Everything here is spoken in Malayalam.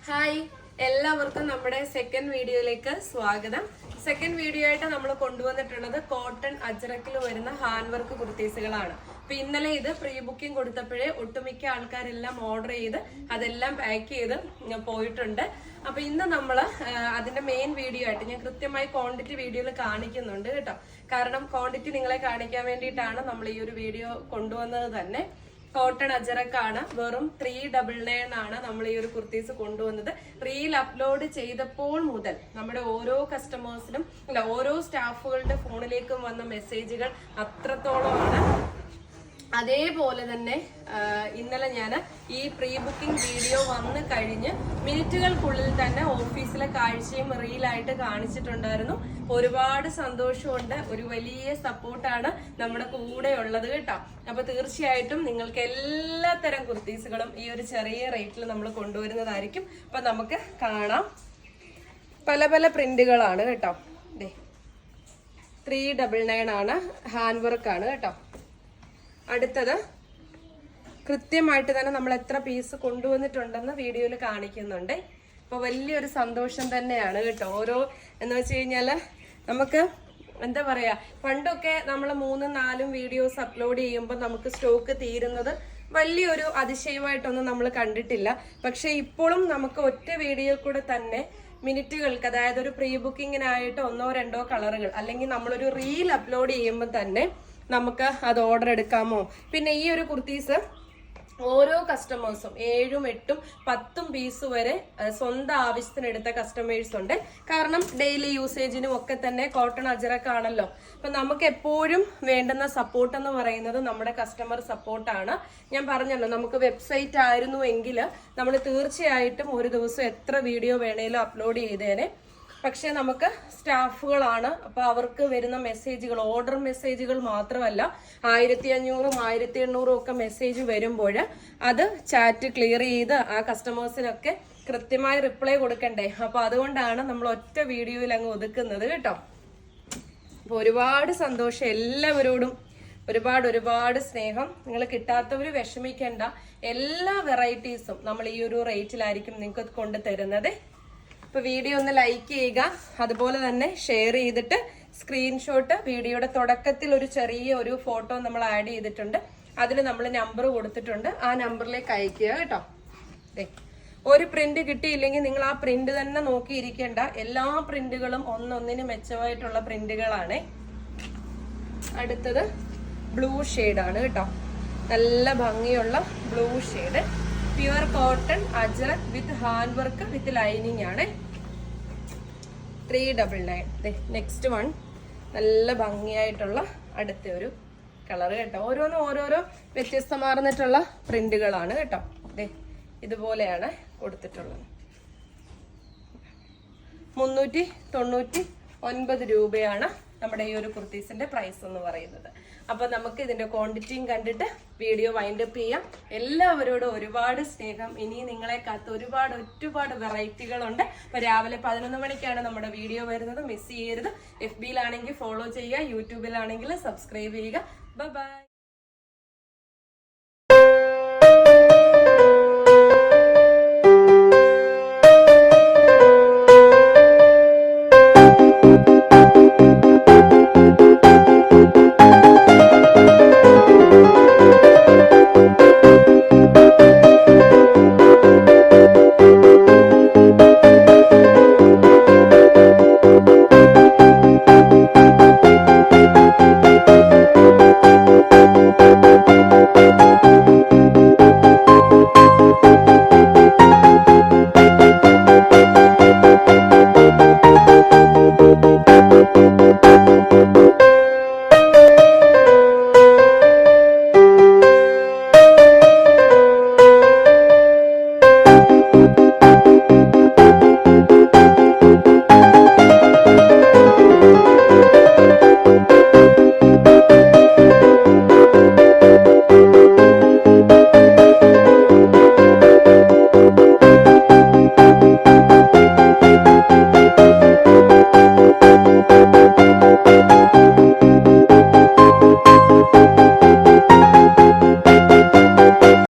ഹായ്, എല്ലാവർക്കും നമ്മുടെ സെക്കൻഡ് വീഡിയോയിലേക്ക് സ്വാഗതം. സെക്കൻഡ് വീഡിയോ ആയിട്ട് നമ്മൾ കൊണ്ടുവന്നിട്ടുള്ളത് കോട്ടൺ അജ്രക്കിൽ വരുന്ന ഹാൻഡ് വർക്ക് കുർത്തീസുകളാണ്. അപ്പൊ ഇന്നലെ ഇത് പ്രീ ബുക്കിംഗ് കൊടുത്തപ്പോഴേ ഒട്ടുമിക്ക ആൾക്കാരെല്ലാം ഓർഡർ ചെയ്ത് അതെല്ലാം പാക്ക് ചെയ്ത് പോയിട്ടുണ്ട്. അപ്പൊ ഇന്ന് നമ്മള് അതിന്റെ മെയിൻ വീഡിയോ ആയിട്ട് ഞാൻ കൃത്യമായി ക്വാണ്ടിറ്റി വീഡിയോയിൽ കാണിക്കുന്നുണ്ട് കേട്ടോ. കാരണം ക്വാണ്ടിറ്റി നിങ്ങളെ കാണിക്കാൻ വേണ്ടിയിട്ടാണ് നമ്മൾ ഈ ഒരു വീഡിയോ കൊണ്ടുവന്നത് തന്നെ. കോട്ടൺ അജറക്കാണ്, വെറും 399 ആണ് നമ്മൾ ഈ ഒരു കുർത്തീസ് കൊണ്ടുവന്നത്. റീൽ അപ്ലോഡ് ചെയ്തപ്പോൾ മുതൽ നമ്മുടെ ഓരോ കസ്റ്റമേഴ്സിനും ഓരോ സ്റ്റാഫുകളുടെ ഫോണിലേക്കും വന്ന മെസ്സേജുകൾ അത്രത്തോളമാണ്. അതേപോലെ തന്നെ ഇന്നലെ ഞാൻ ഈ പ്രീ ബുക്കിംഗ് വീഡിയോ വന്ന് കഴിഞ്ഞ് മിനിറ്റുകൾക്കുള്ളിൽ തന്നെ ഓഫീസിലെ കാഴ്ചയും റീലായിട്ട് കാണിച്ചിട്ടുണ്ടായിരുന്നു. ഒരുപാട് സന്തോഷമുണ്ട്, ഒരു വലിയ സപ്പോർട്ടാണ് നമ്മുടെ കൂടെ ഉള്ളത് കേട്ടോ. അപ്പൊ തീർച്ചയായിട്ടും നിങ്ങൾക്ക് എല്ലാത്തരം കുർത്തീസുകളും ഈ ഒരു ചെറിയ റേറ്റിൽ നമ്മൾ കൊണ്ടുവരുന്നതായിരിക്കും. അപ്പൊ നമുക്ക് കാണാം. പല പല പ്രിന്റുകളാണ് കേട്ടോ. 399 ആണ്, ഹാൻഡ് വർക്ക് ആണ് കേട്ടോ. അടുത്തത് കൃത്യമായിട്ട് തന്നെ നമ്മൾ എത്ര പീസ് കൊണ്ടുവന്നിട്ടുണ്ടെന്ന് വീഡിയോയിൽ കാണിക്കുന്നുണ്ട്. അപ്പൊ വലിയൊരു സന്തോഷം തന്നെയാണ് കേട്ടോ. ഓരോ എന്ന് വെച്ച് കഴിഞ്ഞാല് നമുക്ക് എന്താ പറയാ, പണ്ടൊക്കെ നമ്മൾ 3-4 വീഡിയോസ് അപ്ലോഡ് ചെയ്യുമ്പോൾ നമുക്ക് സ്റ്റോക്ക് തീരുന്നത് വലിയൊരു അതിശയമായിട്ടൊന്നും നമ്മൾ കണ്ടിട്ടില്ല. പക്ഷെ ഇപ്പോഴും നമുക്ക് ഒറ്റ വീഡിയോ കൂടെ തന്നെ മിനിറ്റുകൾക്ക്, അതായത് ഒരു പ്രീ ബുക്കിങ്ങിനായിട്ട് 1-2 കളറുകൾ അല്ലെങ്കിൽ നമ്മളൊരു റീൽ അപ്ലോഡ് ചെയ്യുമ്പോൾ തന്നെ നമുക്ക് അത് ഓർഡർ എടുക്കാമോ. പിന്നെ ഈ ഒരു കുർത്തീസ് ഓരോ കസ്റ്റമേഴ്സും 7, 8, 10 പീസ് വരെ സ്വന്തം ആവശ്യത്തിന് എടുത്ത കസ്റ്റമേഴ്സ് ഉണ്ട്. കാരണം ഡെയിലി യൂസേജിനും ഒക്കെ തന്നെ കോട്ടൺ അജറക്കാണല്ലോ. അപ്പൊ നമുക്ക് എപ്പോഴും വേണ്ടുന്ന സപ്പോർട്ട് എന്ന് പറയുന്നത് നമ്മുടെ കസ്റ്റമർ സപ്പോർട്ടാണ്. ഞാൻ പറഞ്ഞല്ലോ, നമുക്ക് വെബ്സൈറ്റ് ആയിരുന്നു എങ്കിൽ നമ്മൾ തീർച്ചയായിട്ടും ഒരു ദിവസം എത്ര വീഡിയോ വേണേലും അപ്ലോഡ് ചെയ്തേനെ. പക്ഷെ നമുക്ക് സ്റ്റാഫുകളാണ്. അപ്പൊ അവർക്ക് വരുന്ന മെസ്സേജുകൾ, ഓർഡർ മെസ്സേജുകൾ മാത്രമല്ല, 1500, 1800 ഒക്കെ മെസ്സേജ് വരുമ്പോൾ അത് ചാറ്റ് ക്ലിയർ ചെയ്ത് ആ കസ്റ്റമേഴ്സിനൊക്കെ കൃത്യമായി റിപ്ലൈ കൊടുക്കണ്ടേ. അപ്പൊ അതുകൊണ്ടാണ് നമ്മൾ ഒറ്റ വീഡിയോയിൽ അങ്ങ് ഒതുക്കുന്നത് കേട്ടോ. അപ്പൊ ഒരുപാട് സന്തോഷം എല്ലാവരോടും, ഒരുപാട് സ്നേഹം. നിങ്ങൾ കിട്ടാത്തവര് വിഷമിക്കേണ്ട, എല്ലാ വെറൈറ്റീസും നമ്മൾ ഈ ഒരു റേറ്റിലായിരിക്കും നിങ്ങൾക്ക് കൊണ്ട് തരുന്നത്. ഇപ്പൊ വീഡിയോ ഒന്ന് ലൈക്ക് ചെയ്യുക, അതുപോലെ തന്നെ ഷെയർ ചെയ്തിട്ട് സ്ക്രീൻഷോട്ട്, വീഡിയോയുടെ തുടക്കത്തിൽ ഒരു ചെറിയ ഒരു ഫോട്ടോ നമ്മൾ ആഡ് ചെയ്തിട്ടുണ്ട്, അതിൽ നമ്മൾ നമ്പർ കൊടുത്തിട്ടുണ്ട്, ആ നമ്പറിലേക്ക് അയക്കുക കേട്ടോ. ഒരു പ്രിന്റ് കിട്ടിയില്ലെങ്കിൽ നിങ്ങൾ ആ പ്രിന്റ് തന്നെ നോക്കിയിരിക്കേണ്ട, എല്ലാ പ്രിന്റുകളും ഒന്നൊന്നിന് മെച്ചമായിട്ടുള്ള പ്രിന്റുകളാണ്. അടുത്തത് ബ്ലൂ ഷെയ്ഡാണ് കേട്ടോ, നല്ല ഭംഗിയുള്ള blue shade, pure cotton ajrak with hand work with lining ആണ്. 399. നെക്സ്റ്റ് വൺ നല്ല ഭംഗിയായിട്ടുള്ള അടുത്ത ഒരു കളർ കേട്ടോ. ഓരോന്നും ഓരോരോ വ്യത്യസ്തമാർന്നിട്ടുള്ള പ്രിന്റുകളാണ് കേട്ടോ. ഇതുപോലെയാണ് കൊടുത്തിട്ടുള്ളത്. 399 രൂപയാണ് നമ്മുടെ ഈ ഒരു കുർത്തീസിന്റെ പ്രൈസ് എന്ന് പറയുന്നത്. അപ്പൊ നമുക്ക് ഇതിന്റെ ക്വാണ്ടിറ്റിയും കണ്ടിട്ട് വീഡിയോ വൈൻഡപ്പ് ചെയ്യാം. എല്ലാവരോടും ഒരുപാട് സ്നേഹം. ഇനി നിങ്ങളെ കാത്ത് ഒരുപാട് വെറൈറ്റികളുണ്ട്. അപ്പൊ രാവിലെ 11 മണിക്കാണ് നമ്മുടെ വീഡിയോ വരുന്നത്, മിസ് ചെയ്യരുത്. FB യിലാണെങ്കിൽ ഫോളോ ചെയ്യുക, യൂട്യൂബിലാണെങ്കിൽ സബ്സ്ക്രൈബ് ചെയ്യുക. ബൈ.